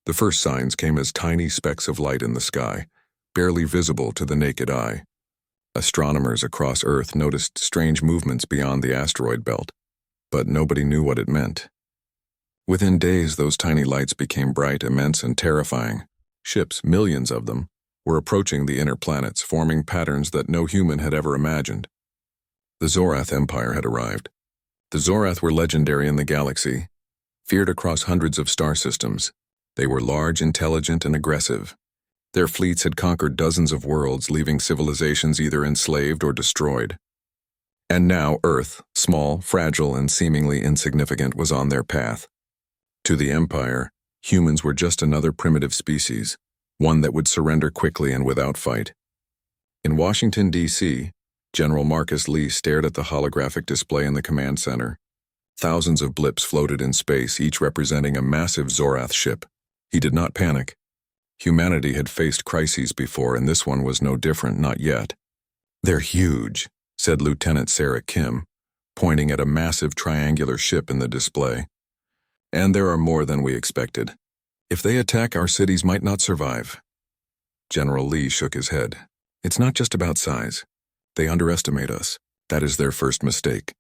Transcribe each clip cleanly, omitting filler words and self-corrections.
The first signs came as tiny specks of light in the sky, barely visible to the naked eye. Astronomers across Earth noticed strange movements beyond the asteroid belt, but nobody knew what it meant. Within days, those tiny lights became bright, immense, and terrifying. Ships, millions of them, were approaching the inner planets, forming patterns that no human had ever imagined. The Zorath Empire had arrived. The Zorath were legendary in the galaxy, feared across hundreds of star systems. They were large, intelligent, and aggressive. Their fleets had conquered dozens of worlds, leaving civilizations either enslaved or destroyed. And now Earth, small, fragile, and seemingly insignificant, was on their path. To the Empire, humans were just another primitive species, one that would surrender quickly and without fight. In Washington, D.C., General Marcus Lee stared at the holographic display in the command center. Thousands of blips floated in space, each representing a massive Zorath ship. He did not panic. Humanity had faced crises before, and this one was no different, not yet. "They're huge," said Lieutenant Sarah Kim, pointing at a massive triangular ship in the display. "And there are more than we expected. If they attack, our cities might not survive." General Lee shook his head. "It's not just about size. They underestimate us. That is their first mistake."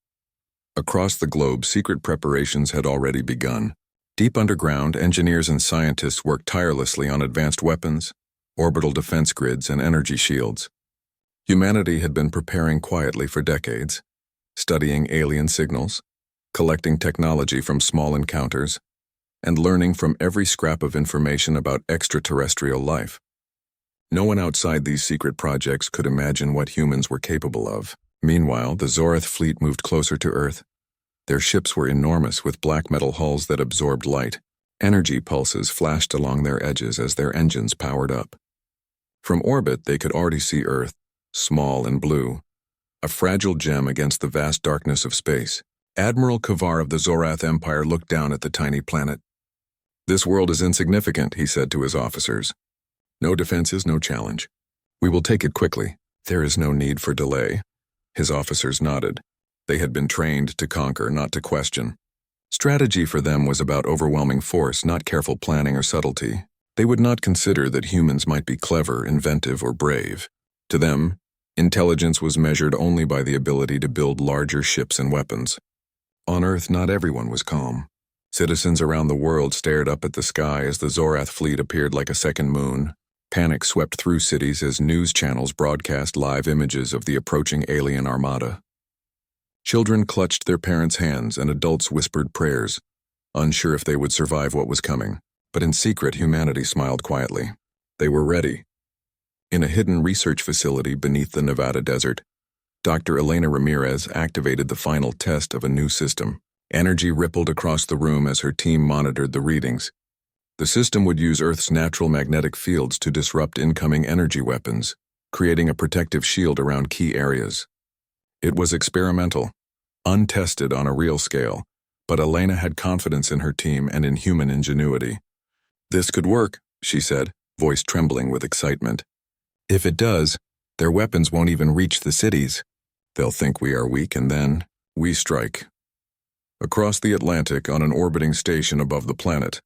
Across the globe, secret preparations had already begun. Deep underground, engineers and scientists worked tirelessly on advanced weapons, orbital defense grids, and energy shields. Humanity had been preparing quietly for decades, studying alien signals, collecting technology from small encounters, and learning from every scrap of information about extraterrestrial life. No one outside these secret projects could imagine what humans were capable of. Meanwhile, the Zorath fleet moved closer to Earth. Their ships were enormous, with black metal hulls that absorbed light. Energy pulses flashed along their edges as their engines powered up. From orbit, they could already see Earth, small and blue, a fragile gem against the vast darkness of space. Admiral Kavar of the Zorath Empire looked down at the tiny planet. "This world is insignificant," he said to his officers. "No defenses, no challenge. We will take it quickly. There is no need for delay." His officers nodded. They had been trained to conquer, not to question. Strategy for them was about overwhelming force, not careful planning or subtlety. They would not consider that humans might be clever, inventive, or brave. To them, intelligence was measured only by the ability to build larger ships and weapons. On Earth, not everyone was calm. Citizens around the world stared up at the sky as the Zorath fleet appeared like a second moon. Panic swept through cities as news channels broadcast live images of the approaching alien armada. Children clutched their parents' hands and adults whispered prayers, unsure if they would survive what was coming. But in secret, humanity smiled quietly. They were ready. In a hidden research facility beneath the Nevada desert, Dr. Elena Ramirez activated the final test of a new system. Energy rippled across the room as her team monitored the readings. The system would use Earth's natural magnetic fields to disrupt incoming energy weapons, creating a protective shield around key areas. It was experimental, untested on a real scale, but Elena had confidence in her team and in human ingenuity. "This could work," she said, voice trembling with excitement. "If it does, their weapons won't even reach the cities. They'll think we are weak, and then we strike." Across the Atlantic, on an orbiting station above the planet,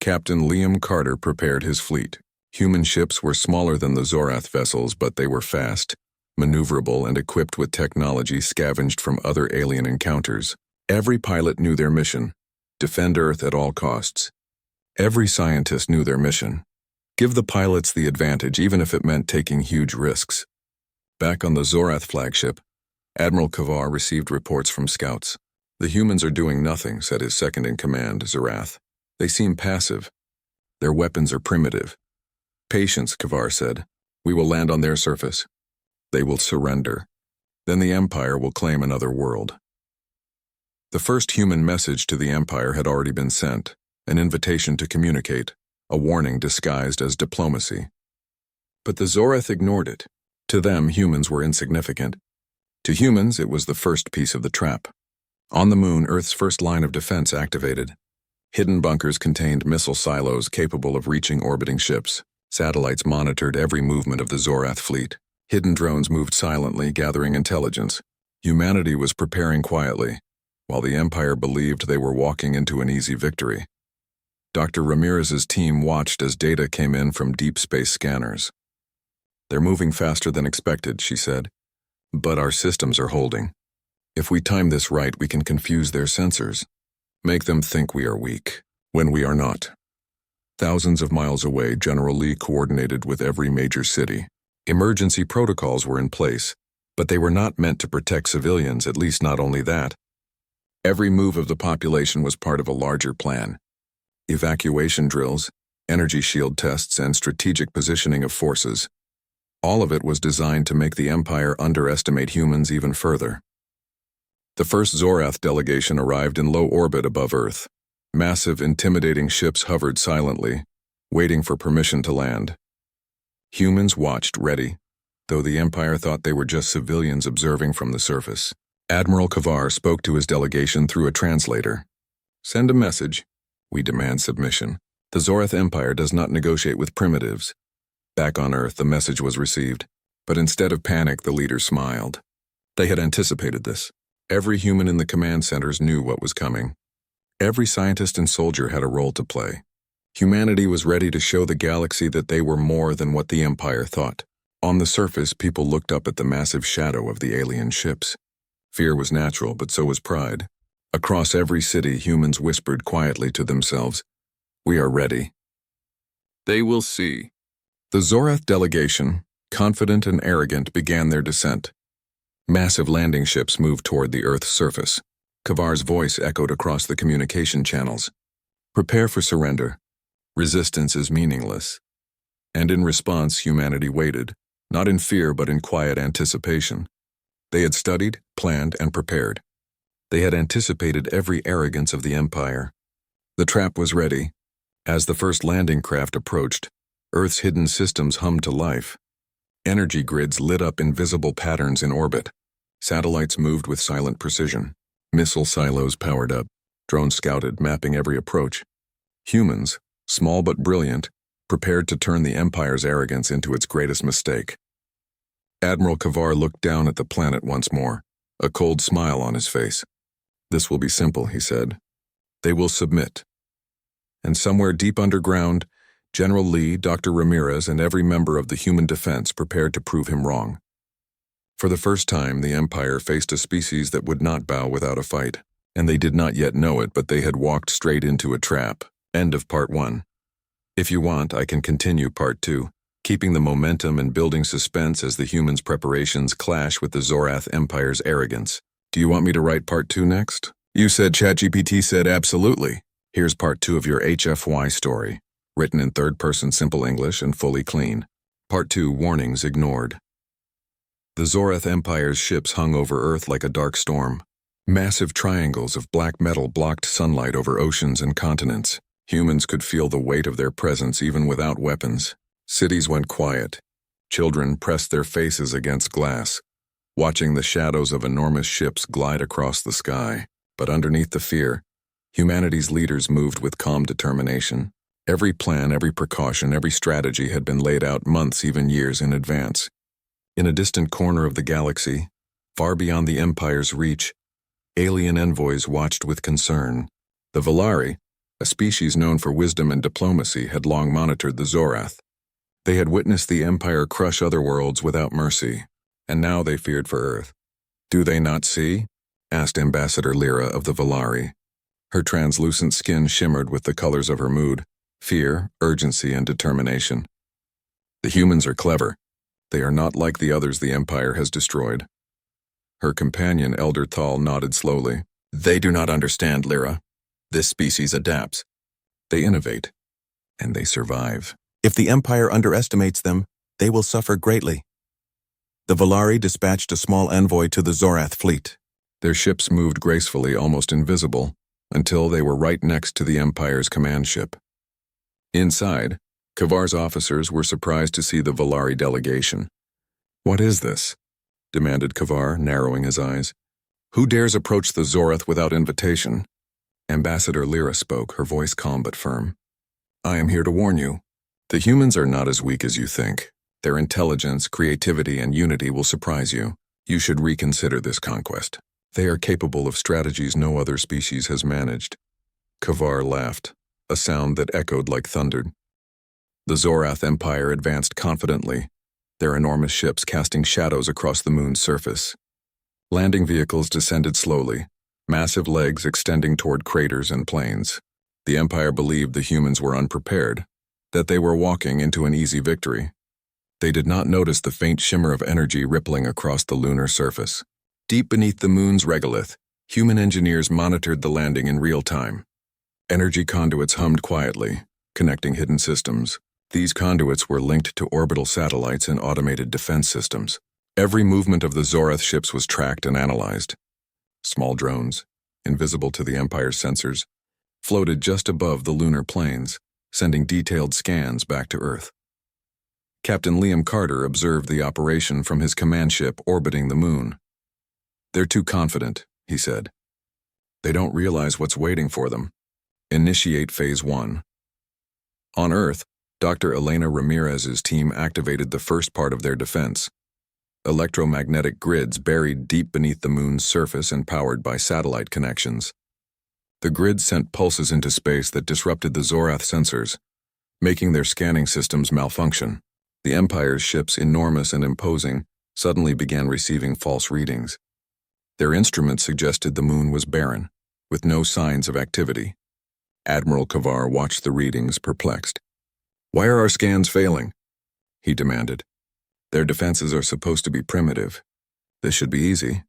Captain Liam Carter prepared his fleet. Human ships were smaller than the Zorath vessels, but they were fast, maneuverable, and equipped with technology scavenged from other alien encounters. Every pilot knew their mission: defend Earth at all costs. Every scientist knew their mission: give the pilots the advantage, even if it meant taking huge risks. Back on the Zorath flagship, Admiral Kavar received reports from scouts. "The humans are doing nothing," said his second-in-command, Zorath. "They seem passive. Their weapons are primitive." "Patience," Kavar said. "We will land on their surface. They will surrender. Then the Empire will claim another world." The first human message to the Empire had already been sent, an invitation to communicate, a warning disguised as diplomacy. But the Zorath ignored it. To them, humans were insignificant. To humans, it was the first piece of the trap. On the moon, Earth's first line of defense activated. Hidden bunkers contained missile silos capable of reaching orbiting ships. Satellites monitored every movement of the Zorath fleet. Hidden drones moved silently, gathering intelligence. Humanity was preparing quietly, while the Empire believed they were walking into an easy victory. Dr. Ramirez's team watched as data came in from deep space scanners. "They're moving faster than expected," she said. "But our systems are holding. If we time this right, we can confuse their sensors. Make them think we are weak, when we are not." Thousands of miles away, General Lee coordinated with every major city. Emergency protocols were in place, but they were not meant to protect civilians, at least not only that. Every move of the population was part of a larger plan. Evacuation drills, energy shield tests, and strategic positioning of forces. All of it was designed to make the Empire underestimate humans even further. The first Zorath delegation arrived in low orbit above Earth. Massive, intimidating ships hovered silently, waiting for permission to land. Humans watched, ready, though the Empire thought they were just civilians observing from the surface. Admiral Kavar spoke to his delegation through a translator. "Send a message. We demand submission. The Zorath Empire does not negotiate with primitives." Back on Earth, the message was received, but instead of panic, the leader smiled. They had anticipated this. Every human in the command centers knew what was coming. Every scientist and soldier had a role to play. Humanity was ready to show the galaxy that they were more than what the Empire thought. On the surface, people looked up at the massive shadow of the alien ships. Fear was natural, but so was pride. Across every city, humans whispered quietly to themselves, "We are ready." "They will see." The Zorath delegation, confident and arrogant, began their descent. Massive landing ships moved toward the Earth's surface. Kavar's voice echoed across the communication channels. "Prepare for surrender. Resistance is meaningless." And in response, humanity waited, not in fear but in quiet anticipation. They had studied, planned, and prepared. They had anticipated every arrogance of the Empire. The trap was ready. As the first landing craft approached, Earth's hidden systems hummed to life. Energy grids lit up invisible patterns in orbit. Satellites moved with silent precision. Missile silos powered up. Drones scouted, mapping every approach. Humans, small but brilliant, prepared to turn the Empire's arrogance into its greatest mistake. Admiral Kavar looked down at the planet once more, a cold smile on his face. "This will be simple," he said. "They will submit." And somewhere deep underground, General Lee, Dr. Ramirez, and every member of the human defense prepared to prove him wrong. For the first time, the Empire faced a species that would not bow without a fight, and they did not yet know it, but they had walked straight into a trap. End of Part 1. If you want, I can continue Part 2, keeping the momentum and building suspense as the humans' preparations clash with the Zorath Empire's arrogance. Do you want me to write Part 2 next? You said ChatGPT said absolutely. Here's Part 2 of your HFY story, written in third-person simple English and fully clean. Part 2, warnings ignored. The Zorath Empire's ships hung over Earth like a dark storm. Massive triangles of black metal blocked sunlight over oceans and continents. Humans could feel the weight of their presence even without weapons. Cities went quiet. Children pressed their faces against glass, watching the shadows of enormous ships glide across the sky. But underneath the fear, humanity's leaders moved with calm determination. Every plan, every precaution, every strategy had been laid out months, even years in advance. In a distant corner of the galaxy, far beyond the Empire's reach, alien envoys watched with concern. The Volari, a species known for wisdom and diplomacy, had long monitored the Zorath. They had witnessed the Empire crush other worlds without mercy, and now they feared for Earth. "Do they not see?" asked Ambassador Lyra of the Volari. Her translucent skin shimmered with the colors of her mood: fear, urgency, and determination. "The humans are clever. They are not like the others the Empire has destroyed." Her companion, Elder Thal, nodded slowly. "They do not understand, Lyra. This species adapts. They innovate, and they survive. If the Empire underestimates them, they will suffer greatly." The Volari dispatched a small envoy to the Zorath fleet. Their ships moved gracefully, almost invisible, until they were right next to the Empire's command ship. Inside, Kavar's officers were surprised to see the Volari delegation. "What is this?" demanded Kavar, narrowing his eyes. "Who dares approach the Zorath without invitation?" Ambassador Lyra spoke, her voice calm but firm. "I am here to warn you. The humans are not as weak as you think. Their intelligence, creativity, and unity will surprise you. You should reconsider this conquest. They are capable of strategies no other species has managed." Kavar laughed. a sound that echoed like thunder. The Zorath Empire advanced confidently, their enormous ships casting shadows across the moon's surface. Landing vehicles descended slowly, massive legs extending toward craters and plains. The Empire believed the humans were unprepared, that they were walking into an easy victory. They did not notice the faint shimmer of energy rippling across the lunar surface. Deep beneath the moon's regolith, human engineers monitored the landing in real time. Energy conduits hummed quietly, connecting hidden systems. These conduits were linked to orbital satellites and automated defense systems. Every movement of the Zorath ships was tracked and analyzed. Small drones, invisible to the Empire's sensors, floated just above the lunar plains, sending detailed scans back to Earth. Captain Liam Carter observed the operation from his command ship orbiting the moon. "They're too confident," he said. "They don't realize what's waiting for them. Initiate Phase 1. On Earth, Dr. Elena Ramirez's team activated the first part of their defense. Electromagnetic grids buried deep beneath the moon's surface and powered by satellite connections. The grids sent pulses into space that disrupted the Zorath sensors, making their scanning systems malfunction. The Empire's ships, enormous and imposing, suddenly began receiving false readings. Their instruments suggested the moon was barren, with no signs of activity. Admiral Kavar watched the readings, perplexed. "Why are our scans failing?" he demanded. "Their defenses are supposed to be primitive. This should be easy."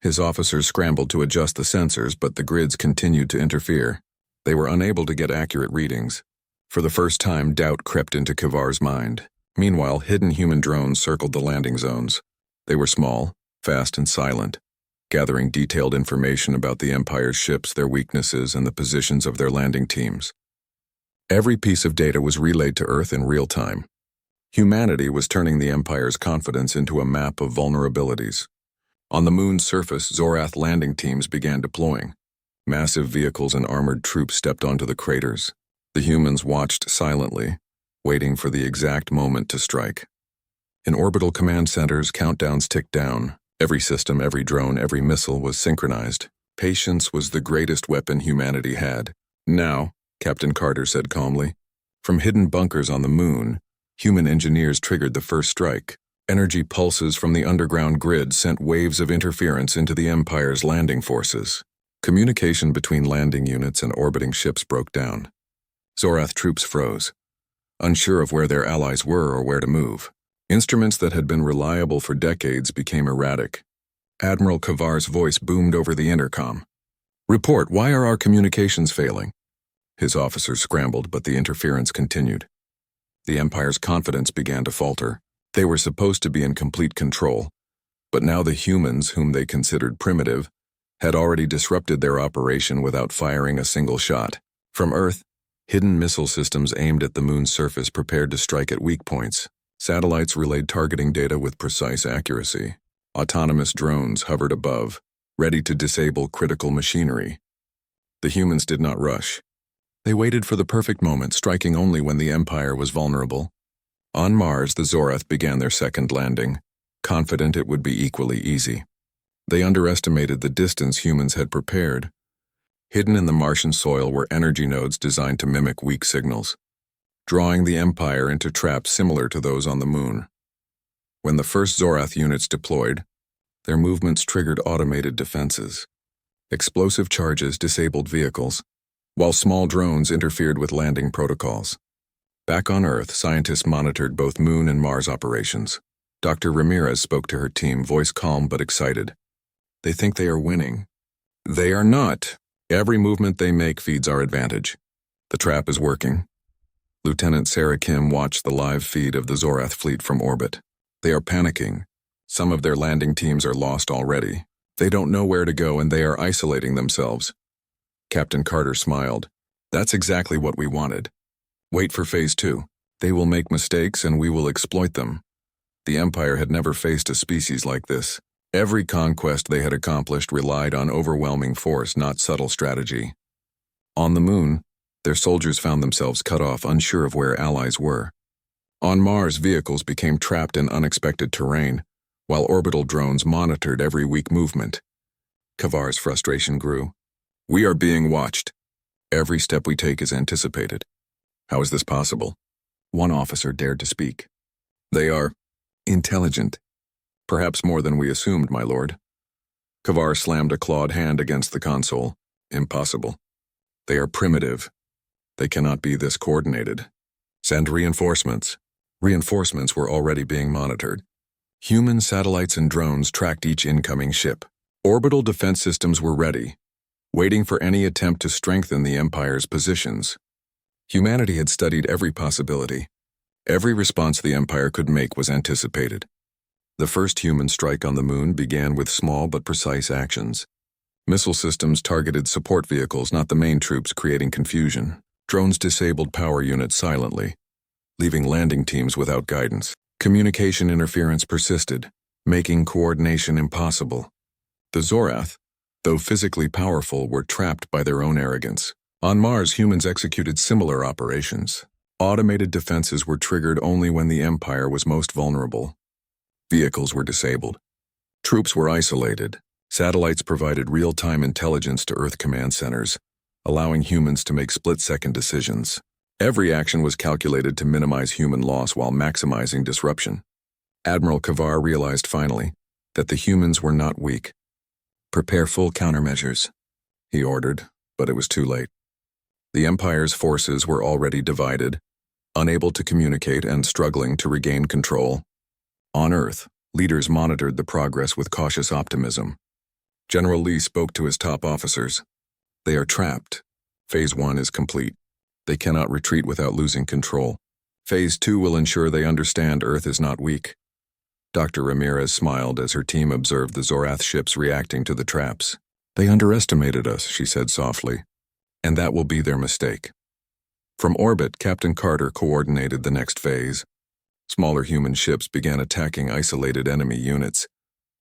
His officers scrambled to adjust the sensors, but the grids continued to interfere. They were unable to get accurate readings. For the first time, doubt crept into Kavar's mind. Meanwhile, hidden human drones circled the landing zones. They were small, fast, and silent, gathering detailed information about the Empire's ships, their weaknesses, and the positions of their landing teams. Every piece of data was relayed to Earth in real time. Humanity was turning the Empire's confidence into a map of vulnerabilities. On the moon's surface, Zorath landing teams began deploying. Massive vehicles and armored troops stepped onto the craters. The humans watched silently, waiting for the exact moment to strike. In orbital command centers, countdowns ticked down. Every system, every drone, every missile was synchronized. Patience was the greatest weapon humanity had. "Now," Captain Carter said calmly, from hidden bunkers on the moon, human engineers triggered the first strike. Energy pulses from the underground grid sent waves of interference into the Empire's landing forces. Communication between landing units and orbiting ships broke down. Zorath troops froze, unsure of where their allies were or where to move. Instruments that had been reliable for decades became erratic. Admiral Kavar's voice boomed over the intercom. "Report, why are our communications failing?" His officers scrambled, but the interference continued. The Empire's confidence began to falter. They were supposed to be in complete control, but now the humans, whom they considered primitive, had already disrupted their operation without firing a single shot. From Earth, hidden missile systems aimed at the moon's surface prepared to strike at weak points. Satellites relayed targeting data with precise accuracy. Autonomous drones hovered above, ready to disable critical machinery. The humans did not rush. They waited for the perfect moment, striking only when the Empire was vulnerable. On Mars, the Zorath began their second landing, confident it would be equally easy. They underestimated the distance humans had prepared. Hidden in the Martian soil were energy nodes designed to mimic weak signals, drawing the Empire into traps similar to those on the moon. When the first Zorath units deployed, their movements triggered automated defenses. Explosive charges disabled vehicles, while small drones interfered with landing protocols. Back on Earth, scientists monitored both Moon and Mars operations. Dr. Ramirez spoke to her team, voice calm but excited. "They think they are winning. They are not. Every movement they make feeds our advantage. The trap is working." Lieutenant Sarah Kim watched the live feed of the Zorath fleet from orbit. "They are panicking. Some of their landing teams are lost already. They don't know where to go and they are isolating themselves." Captain Carter smiled. "That's exactly what we wanted. Wait for Phase 2. They will make mistakes and we will exploit them." The Empire had never faced a species like this. Every conquest they had accomplished relied on overwhelming force, not subtle strategy. On the moon, their soldiers found themselves cut off, unsure of where allies were. On Mars, vehicles became trapped in unexpected terrain, while orbital drones monitored every weak movement. Kavar's frustration grew. "We are being watched. Every step we take is anticipated. How is this possible? One officer dared to speak. They are intelligent. Perhaps more than we assumed, my lord. Kavar slammed a clawed hand against the console. Impossible. They are primitive. They cannot be this coordinated. Send reinforcements. Reinforcements were already being monitored. Human satellites and drones tracked each incoming ship. Orbital defense systems were ready, waiting for any attempt to strengthen the Empire's positions. Humanity had studied every possibility. Every response the Empire could make was anticipated. The first human strike on the moon began with small but precise actions. Missile systems targeted support vehicles, not the main troops, creating confusion. Drones disabled power units silently, leaving landing teams without guidance. Communication interference persisted, making coordination impossible. The Zorath, though physically powerful, were trapped by their own arrogance. On Mars, humans executed similar operations. Automated defenses were triggered only when the Empire was most vulnerable. Vehicles were disabled. Troops were isolated. Satellites provided real-time intelligence to Earth command centers, allowing humans to make split-second decisions. Every action was calculated to minimize human loss while maximizing disruption. Admiral Kavar realized finally that the humans were not weak. Prepare full countermeasures, he ordered, but it was too late. The Empire's forces were already divided, unable to communicate and struggling to regain control. On Earth, leaders monitored the progress with cautious optimism. General Lee spoke to his top officers. They are trapped. Phase 1 is complete. They cannot retreat without losing control. Phase 2 will ensure they understand Earth is not weak. Dr. Ramirez smiled as her team observed the Zorath ships reacting to the traps. They underestimated us, she said softly, and that will be their mistake. From orbit, Captain Carter coordinated the next phase. Smaller human ships began attacking isolated enemy units,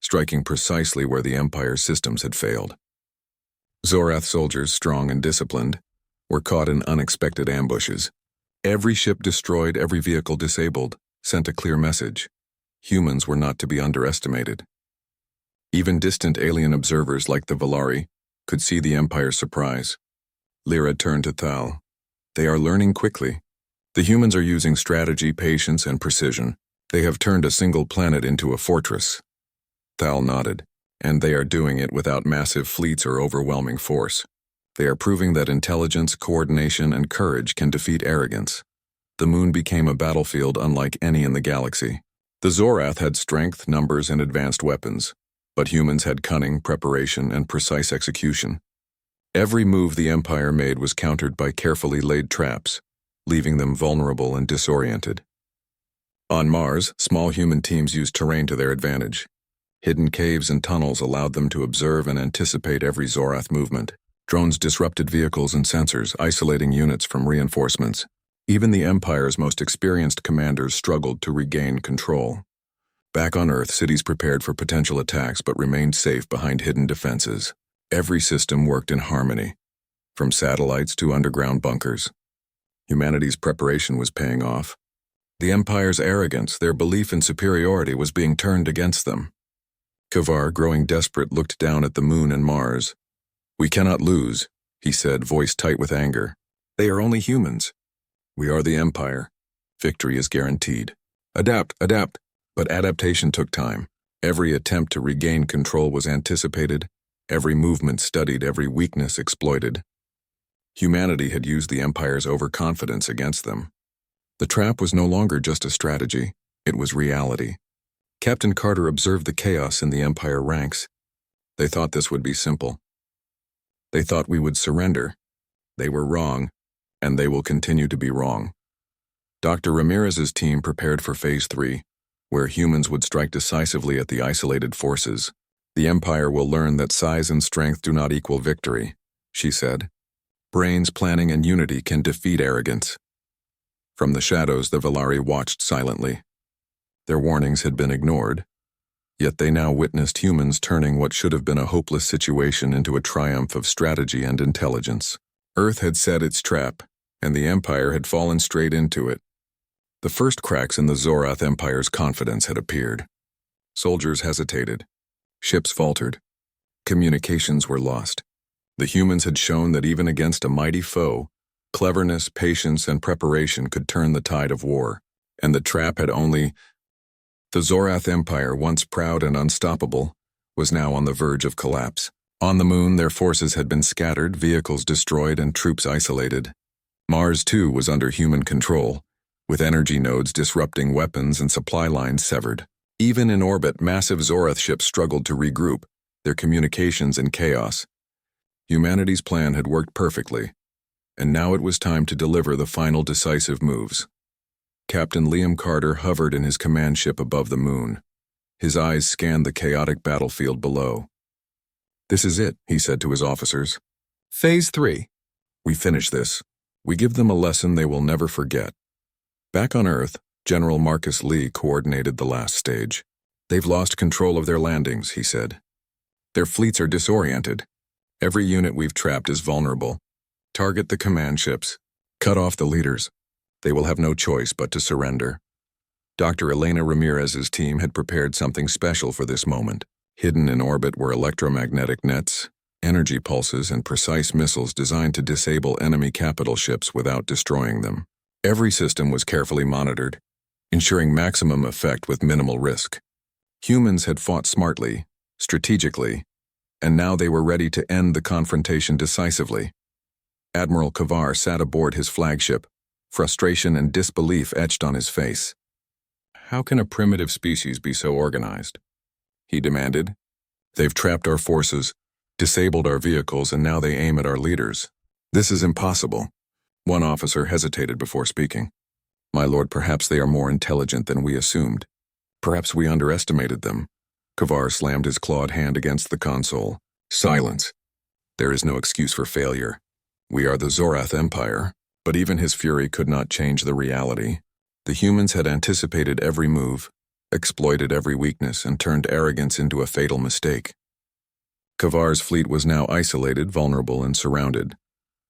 striking precisely where the Empire's systems had failed. Zorath soldiers, strong and disciplined, were caught in unexpected ambushes. Every ship destroyed, every vehicle disabled, sent a clear message. Humans were not to be underestimated. Even distant alien observers like the Valari could see the Empire's surprise. Lyra turned to Thal. They are learning quickly. The humans are using strategy, patience, and precision. They have turned a single planet into a fortress. Thal nodded. And they are doing it without massive fleets or overwhelming force. They are proving that intelligence, coordination, and courage can defeat arrogance. The moon became a battlefield unlike any in the galaxy. The Zorath had strength, numbers, and advanced weapons, but humans had cunning, preparation, and precise execution. Every move the Empire made was countered by carefully laid traps, leaving them vulnerable and disoriented. On Mars, small human teams used terrain to their advantage. Hidden caves and tunnels allowed them to observe and anticipate every Zorath movement. Drones disrupted vehicles and sensors, isolating units from reinforcements. Even the Empire's most experienced commanders struggled to regain control. Back on Earth, cities prepared for potential attacks but remained safe behind hidden defenses. Every system worked in harmony, from satellites to underground bunkers. Humanity's preparation was paying off. The Empire's arrogance, their belief in superiority, was being turned against them. Kavar, growing desperate, looked down at the moon and Mars. "We cannot lose," he said, voice tight with anger. "They are only humans. We are the Empire. Victory is guaranteed. Adapt, adapt." But adaptation took time. Every attempt to regain control was anticipated, every movement studied, every weakness exploited. Humanity had used the Empire's overconfidence against them. The trap was no longer just a strategy, it was reality. Captain Carter observed the chaos in the Empire ranks. They thought this would be simple. They thought we would surrender. They were wrong, and they will continue to be wrong. Dr. Ramirez's team prepared for Phase 3, where humans would strike decisively at the isolated forces. "The Empire will learn that size and strength do not equal victory," she said. "Brains, planning, and unity can defeat arrogance." From the shadows, the Valari watched silently. Their warnings had been ignored, yet they now witnessed humans turning what should have been a hopeless situation into a triumph of strategy and intelligence. Earth had set its trap, and the Empire had fallen straight into it. The first cracks in the Zorath Empire's confidence had appeared. Soldiers hesitated. Ships faltered. Communications were lost. The humans had shown that even against a mighty foe, cleverness, patience, and preparation could turn the tide of war, and the trap had only... The Zorath Empire, once proud and unstoppable, was now on the verge of collapse. On the moon, their forces had been scattered, vehicles destroyed, and troops isolated. Mars, too, was under human control, with energy nodes disrupting weapons and supply lines severed. Even in orbit, massive Zorath ships struggled to regroup, their communications in chaos. Humanity's plan had worked perfectly, and now it was time to deliver the final decisive moves. Captain Liam Carter hovered in his command ship above the moon. His eyes scanned the chaotic battlefield below. "This is it," he said to his officers. "Phase 3. We finish this. We give them a lesson they will never forget." Back on Earth, General Marcus Lee coordinated the last stage. "They've lost control of their landings," he said. "Their fleets are disoriented. Every unit we've trapped is vulnerable. Target the command ships. Cut off the leaders. They will have no choice but to surrender." Dr. Elena Ramirez's team had prepared something special for this moment. Hidden in orbit were electromagnetic nets, energy pulses, and precise missiles designed to disable enemy capital ships without destroying them. Every system was carefully monitored, ensuring maximum effect with minimal risk. Humans had fought smartly, strategically, and now they were ready to end the confrontation decisively. Admiral Kavar sat aboard his flagship, frustration and disbelief etched on his face. "How can a primitive species be so organized?" he demanded. "They've trapped our forces, disabled our vehicles, and now they aim at our leaders. This is impossible." One officer hesitated before speaking. "My lord, perhaps they are more intelligent than we assumed. Perhaps we underestimated them." Kavar slammed his clawed hand against the console. "Silence. There is no excuse for failure. We are the Zorath Empire." But even his fury could not change the reality. The humans had anticipated every move, exploited every weakness, and turned arrogance into a fatal mistake. Kavar's fleet was now isolated, vulnerable, and surrounded.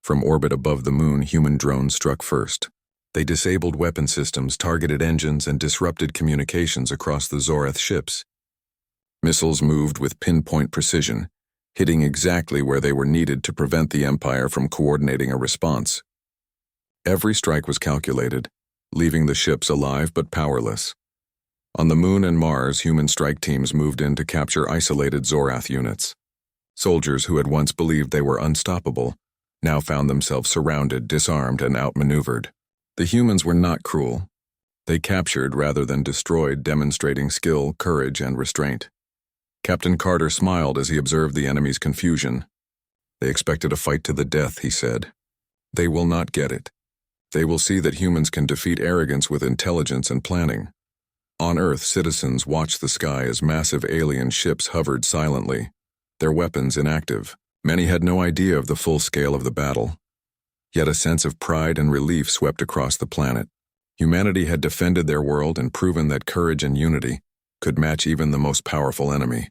From orbit above the moon, human drones struck first. They disabled weapon systems, targeted engines, and disrupted communications across the Zorath ships. Missiles moved with pinpoint precision, hitting exactly where they were needed to prevent the Empire from coordinating a response. Every strike was calculated, leaving the ships alive but powerless. On the moon and Mars, human strike teams moved in to capture isolated Zorath units. Soldiers who had once believed they were unstoppable now found themselves surrounded, disarmed, and outmaneuvered. The humans were not cruel. They captured rather than destroyed, demonstrating skill, courage, and restraint. Captain Carter smiled as he observed the enemy's confusion. "They expected a fight to the death," he said. "They will not get it. They will see that humans can defeat arrogance with intelligence and planning." On Earth, citizens watched the sky as massive alien ships hovered silently, their weapons inactive. Many had no idea of the full scale of the battle. Yet a sense of pride and relief swept across the planet. Humanity had defended their world and proven that courage and unity could match even the most powerful enemy.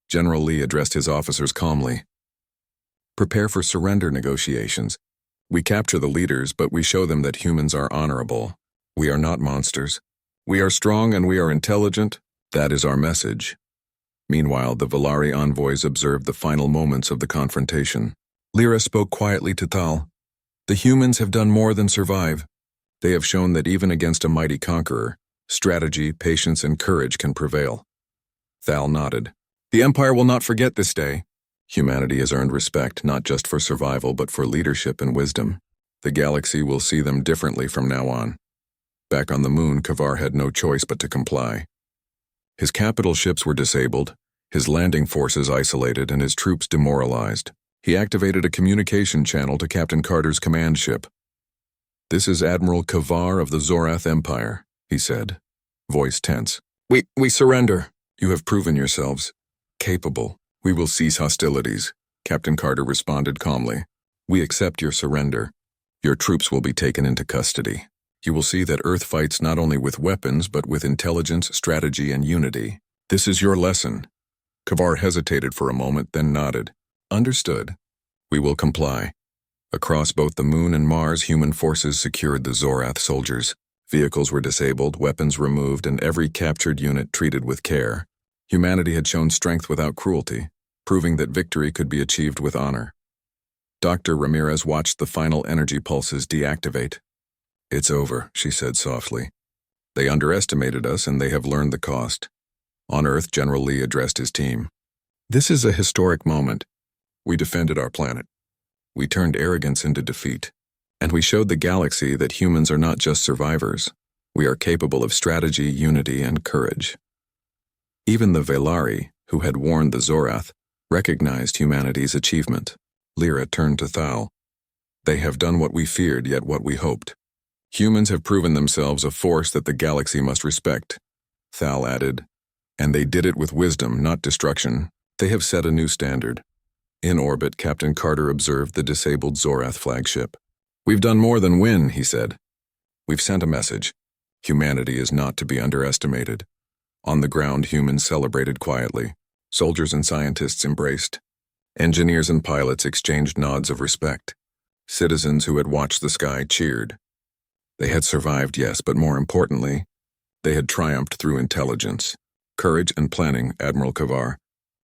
General Lee addressed his officers calmly. "Prepare for surrender negotiations. We capture the leaders, but we show them that humans are honorable. We are not monsters. We are strong and we are intelligent. That is our message." Meanwhile, the Valari envoys observed the final moments of the confrontation. Lyra spoke quietly to Thal. "The humans have done more than survive. They have shown that even against a mighty conqueror, strategy, patience, and courage can prevail." Thal nodded. "The Empire will not forget this day. Humanity has earned respect not just for survival but for leadership and wisdom. The galaxy will see them differently from now on." Back on the moon, Kavar had no choice but to comply. His capital ships were disabled, his landing forces isolated, and his troops demoralized. He activated a communication channel to Captain Carter's command ship. "This is Admiral Kavar of the Zorath Empire," he said, voice tense. We surrender. You have proven yourselves capable. We will cease hostilities," Captain Carter responded calmly. "We accept your surrender. Your troops will be taken into custody. You will see that Earth fights not only with weapons but with intelligence, strategy, and unity. This is your lesson." Kavar hesitated for a moment, then nodded. "Understood. We will comply." Across both the moon and Mars, human forces secured the Zorath soldiers. Vehicles were disabled, weapons removed, and every captured unit treated with care. Humanity had shown strength without cruelty. proving that victory could be achieved with honor. Dr. Ramirez watched the final energy pulses deactivate. "It's over," she said softly. "They underestimated us and they have learned the cost." On Earth, General Lee addressed his team. "This is a historic moment. We defended our planet. We turned arrogance into defeat. And we showed the galaxy that humans are not just survivors. We are capable of strategy, unity, and courage." Even the Velari, who had warned the Zorath, recognized humanity's achievement. Lyra turned to Thal. "They have done what we feared, yet what we hoped. Humans have proven themselves a force that the galaxy must respect," Thal added. "And they did it with wisdom, not destruction. They have set a new standard." In orbit, Captain Carter observed the disabled Zorath flagship. "We've done more than win," he said. "We've sent a message. Humanity is not to be underestimated." On the ground, humans celebrated quietly. Soldiers and scientists embraced. Engineers and pilots exchanged nods of respect. Citizens who had watched the sky cheered. They had survived, yes, but more importantly, they had triumphed through intelligence, courage, and planning. Admiral Kavar,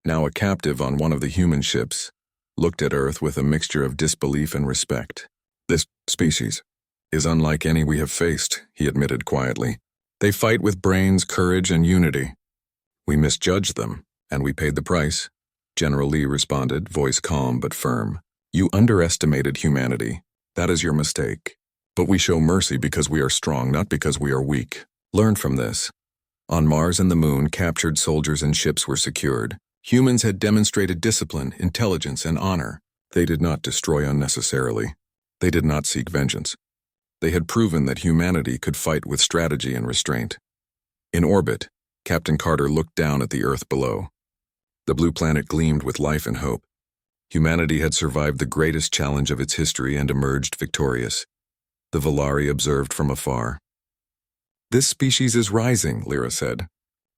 now a captive on one of the human ships, looked at Earth with a mixture of disbelief and respect. "This species is unlike any we have faced," he admitted quietly. "They fight with brains, courage, and unity. We misjudged them, and we paid the price." General Lee responded, voice calm but firm. "You underestimated humanity. That is your mistake. But we show mercy because we are strong, not because we are weak. Learn from this." On Mars and the Moon, captured soldiers and ships were secured. Humans had demonstrated discipline, intelligence, and honor. They did not destroy unnecessarily. They did not seek vengeance. They had proven that humanity could fight with strategy and restraint. In orbit, Captain Carter looked down at the Earth below. The blue planet gleamed with life and hope. Humanity had survived the greatest challenge of its history and emerged victorious. The Velari observed from afar. "This species is rising," Lyra said.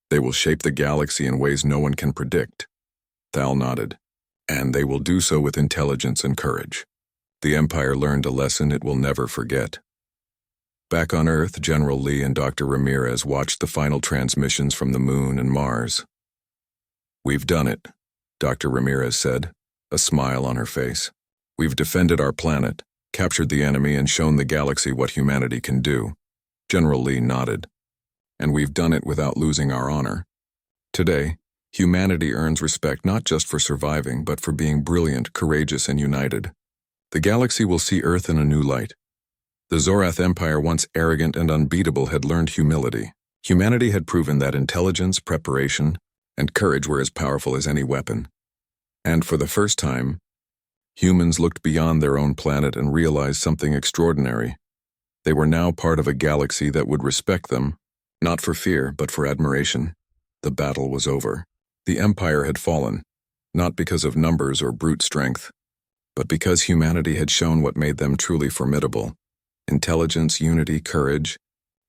"They will shape the galaxy in ways no one can predict." Thal nodded. "And they will do so with intelligence and courage. The Empire learned a lesson it will never forget." Back on Earth, General Lee and Dr. Ramirez watched the final transmissions from the Moon and Mars. "We've done it," Dr. Ramirez said, a smile on her face. "We've defended our planet, captured the enemy, and shown the galaxy what humanity can do." General Lee nodded. "And we've done it without losing our honor. Today, humanity earns respect not just for surviving, but for being brilliant, courageous, and united. The galaxy will see Earth in a new light. The Zorath Empire, once arrogant and unbeatable, had learned humility. Humanity had proven that intelligence, preparation, and courage were as powerful as any weapon. And for the first time, humans looked beyond their own planet and realized something extraordinary. They were now part of a galaxy that would respect them, not for fear, but for admiration. The battle was over. The Empire had fallen, not because of numbers or brute strength, but because humanity had shown what made them truly formidable: intelligence, unity, courage,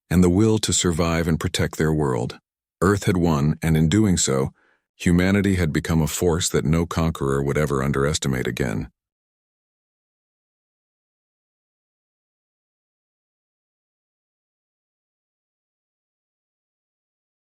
and the will to survive and protect their world. Earth had won, and in doing so, humanity had become a force that no conqueror would ever underestimate again.